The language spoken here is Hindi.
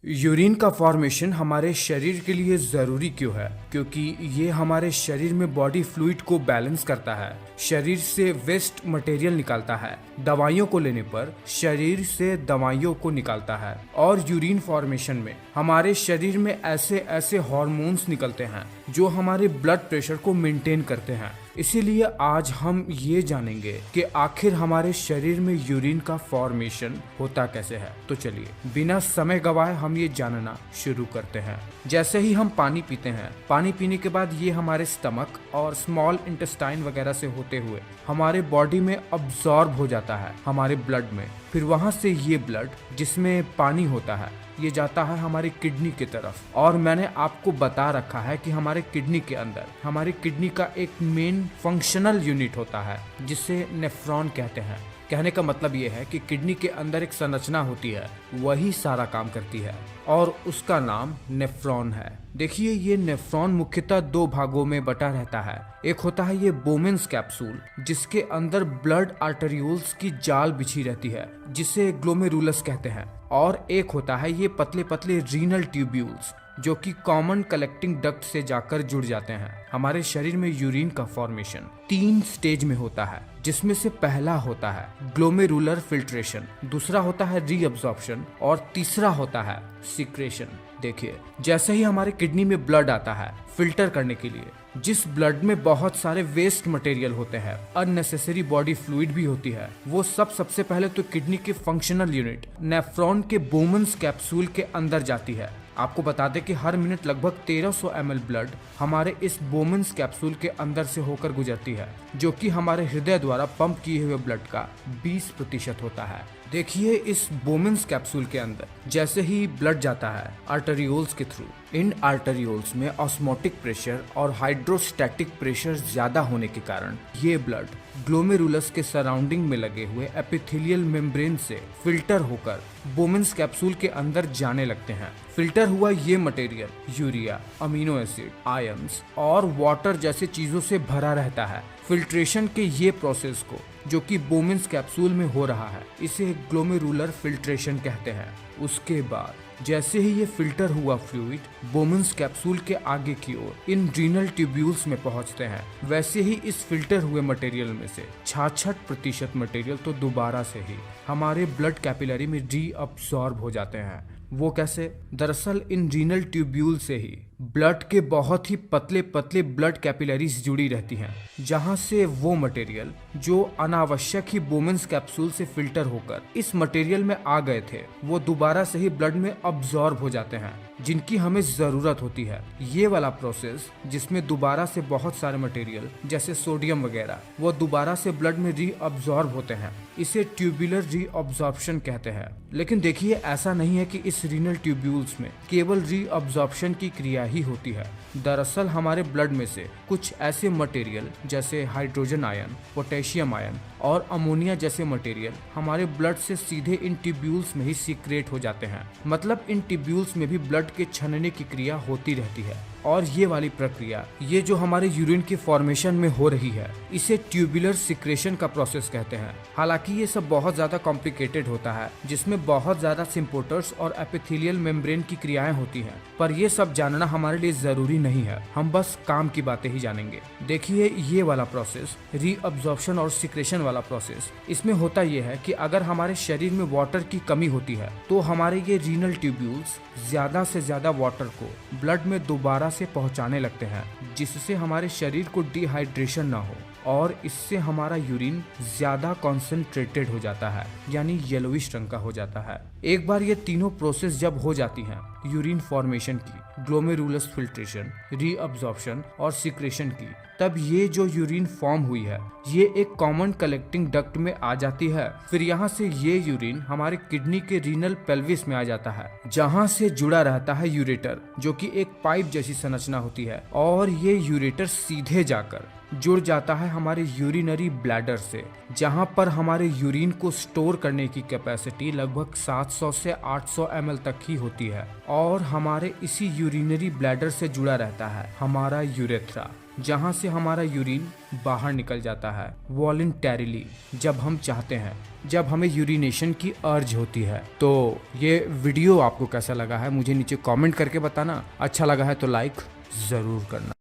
यूरिन का फॉर्मेशन हमारे शरीर के लिए ज़रूरी क्यों है? क्योंकि ये हमारे शरीर में बॉडी फ्लूइड को बैलेंस करता है, शरीर से वेस्ट मटेरियल निकालता है, दवाइयों को लेने पर शरीर से दवाइयों को निकालता है। और यूरिन फॉर्मेशन में हमारे शरीर में ऐसे ऐसे हार्मोन्स निकलते हैं जो हमारे ब्लड प्रेशर को मेंटेन करते हैं। इसीलिए आज हम ये जानेंगे कि आखिर हमारे शरीर में यूरिन का फॉर्मेशन होता कैसे है। तो चलिए बिना समय गवाए हम ये जानना शुरू करते हैं। जैसे ही हम पानी पीते हैं, पानी पीने के बाद ये हमारे स्टमक और स्मॉल इंटेस्टाइन वगैरह से होते हुए हमारे बॉडी में अब्सॉर्ब हो जाता है हमारे ब्लड में। फिर वहां से ये ब्लड जिसमें पानी होता है ये जाता है हमारी किडनी की तरफ। और मैंने आपको बता रखा है कि हमारे किडनी के अंदर हमारी किडनी का एक मेन फंक्शनल यूनिट होता है जिसे नेफ्रॉन कहते हैं। कहने का मतलब ये है कि किडनी के अंदर एक संरचना होती है, वही सारा काम करती है और उसका नाम नेफ्रॉन है। देखिए ये नेफ्रॉन मुख्यतः दो भागों में बटा रहता है। एक होता है ये बोमेन्स कैप्सूल जिसके अंदर ब्लड आर्टरियोल्स की जाल बिछी रहती है जिसे ग्लोमेरुलस कहते हैं। और एक होता है ये पतले पतले रीनल ट्यूब्यूल्स जो कि कॉमन कलेक्टिंग डक्ट से जाकर जुड़ जाते हैं। हमारे शरीर में यूरिन का फॉर्मेशन 3 स्टेज में होता है, जिसमें से पहला होता है ग्लोमेरुलर फिल्ट्रेशन, दूसरा होता है रीअब्जॉर्प्शन और तीसरा होता है सिक्रेशन। देखिए जैसे ही हमारे किडनी में ब्लड आता है फिल्टर करने के लिए, जिस ब्लड में बहुत सारे वेस्ट मटेरियल होते हैं, अननेसेसरी बॉडी फ्लूइड भी होती है, वो सबसे पहले तो किडनी के फंक्शनल यूनिट नेफ्रॉन के बोमेन्स कैप्सूल के अंदर जाती है। आपको बता दें कि हर मिनट लगभग 1300 ml ब्लड हमारे इस बोमेन्स कैप्सूल के अंदर से होकर गुजरती है, जो कि हमारे हृदय द्वारा पंप किए हुए ब्लड का 20% होता है। देखिए इस बोमेन्स कैप्सूल के अंदर जैसे ही ब्लड जाता है आर्टरियोल्स के थ्रू, इन आर्टरियोल्स में ऑस्मोटिक प्रेशर और हाइड्रोस्टैटिक प्रेशर ज्यादा होने के कारण ये ब्लड ग्लोमेरुलस के सराउंडिंग में लगे हुए एपिथेलियल मेम्ब्रेन से फिल्टर होकर बोमेन्स कैप्सूल के अंदर जाने लगते हैं। फिल्टर हुआ ये material urea, amino acid, ions और वाटर जैसे चीजों से भरा रहता है। फिल्ट्रेशन के ये प्रोसेस को जो कि बोमेन्स कैप्सूल में हो रहा है इसे ग्लोमेरुलर फिल्ट्रेशन कहते हैं। उसके बाद जैसे ही ये फिल्टर हुआ फ्लूइड बोमेन्स कैप्सूल के आगे की ओर इन रीनल ट्यूब्यूल्स में पहुंचते हैं, वैसे ही इस फिल्टर हुए मटेरियल में से 66% मटेरियल तो दोबारा से ही हमारे ब्लड कैपिलरी में रीअब्सॉर्ब हो जाते हैं। वो कैसे? दरअसल इन रीनल ट्यूब्यूल से ही ब्लड के बहुत ही पतले पतले ब्लड कैपिलरीज जुड़ी रहती हैं, जहां से वो मटेरियल जो अनावश्यक ही बोमेन्स कैप्सूल से फिल्टर होकर इस मटेरियल में आ गए थे वो दोबारा से ही ब्लड में अब्सॉर्ब हो जाते हैं, जिनकी हमें जरूरत होती है। ये वाला प्रोसेस जिसमें दोबारा से बहुत सारे मटेरियल जैसे सोडियम वगैरह वो दोबारा से ब्लड में रीअब्सॉर्ब होते हैं, इसे ट्यूबुलर रीअब्सॉर्प्शन कहते हैं। लेकिन देखिए ऐसा नहीं है कि इस रीनल ट्यूब्यूल्स में केवल रीअब्सॉर्प्शन की क्रिया ही होती है। दरअसल हमारे ब्लड में से कुछ ऐसे मटेरियल जैसे हाइड्रोजन आयन, पोटेशियम आयन और अमोनिया जैसे मटेरियल हमारे ब्लड से सीधे इन ट्यूब्यूल्स में ही सीक्रेट हो जाते हैं। मतलब इन ट्यूब्यूल्स में भी ब्लड के छनने की क्रिया होती रहती है। और ये वाली प्रक्रिया ये जो हमारे यूरिन के फॉर्मेशन में हो रही है इसे ट्यूबुलर सिक्रेशन का प्रोसेस कहते हैं। हालांकि ये सब बहुत ज्यादा कॉम्प्लिकेटेड होता है, जिसमें बहुत ज्यादा सिम्पोर्टर्स और एपिथेलियल मेम्ब्रेन की क्रियाएं होती हैं, पर ये सब जानना हमारे लिए जरूरी नहीं है, हम बस काम की बातें ही जानेंगे। देखिए ये वाला प्रोसेस रीअब्जॉर्प्शन और सिक्रेशन वाला प्रोसेस, इसमें होता यह है कि अगर हमारे शरीर में वाटर की कमी होती है तो हमारे ये रीनल ट्यूब्यूल्स ज्यादा से ज्यादा वाटर को ब्लड में दोबारा से पहुंचाने लगते हैं, जिससे हमारे शरीर को डिहाइड्रेशन ना हो और इससे हमारा यूरिन ज्यादा कॉन्सेंट्रेटेड हो जाता है, यानी येलोइश रंग का हो जाता है। एक बार ये तीनों प्रोसेस जब हो जाती हैं, यूरिन फॉर्मेशन की, ग्लोमेरुलस फिल्ट्रेशन, रीअब्जॉर्प्शन और सिक्रेशन की, तब ये जो यूरिन फॉर्म हुई है ये एक कॉमन कलेक्टिंग डक्ट में आ जाती है। फिर यहाँ से ये यूरिन हमारे किडनी के रीनल पेल्विस में आ जाता है, जहाँ से जुड़ा रहता है यूरेटर, जो कि एक पाइप जैसी संरचना होती है। और ये यूरेटर सीधे जाकर जुड़ जाता है हमारे यूरिनरी ब्लैडर से, जहां पर हमारे यूरिन को स्टोर करने की कैपेसिटी लगभग 700 से 800 ml तक ही होती है। और हमारे इसी यूरिनरी ब्लैडर से जुड़ा रहता है हमारा यूरेथ्रा, जहां से हमारा यूरिन बाहर निकल जाता है वॉलंटरीली, जब हम चाहते हैं, जब हमें यूरिनेशन की अर्ज होती है। तो ये वीडियो आपको कैसा लगा है मुझे नीचे कमेंट करके बताना। अच्छा लगा है तो लाइक जरूर करना।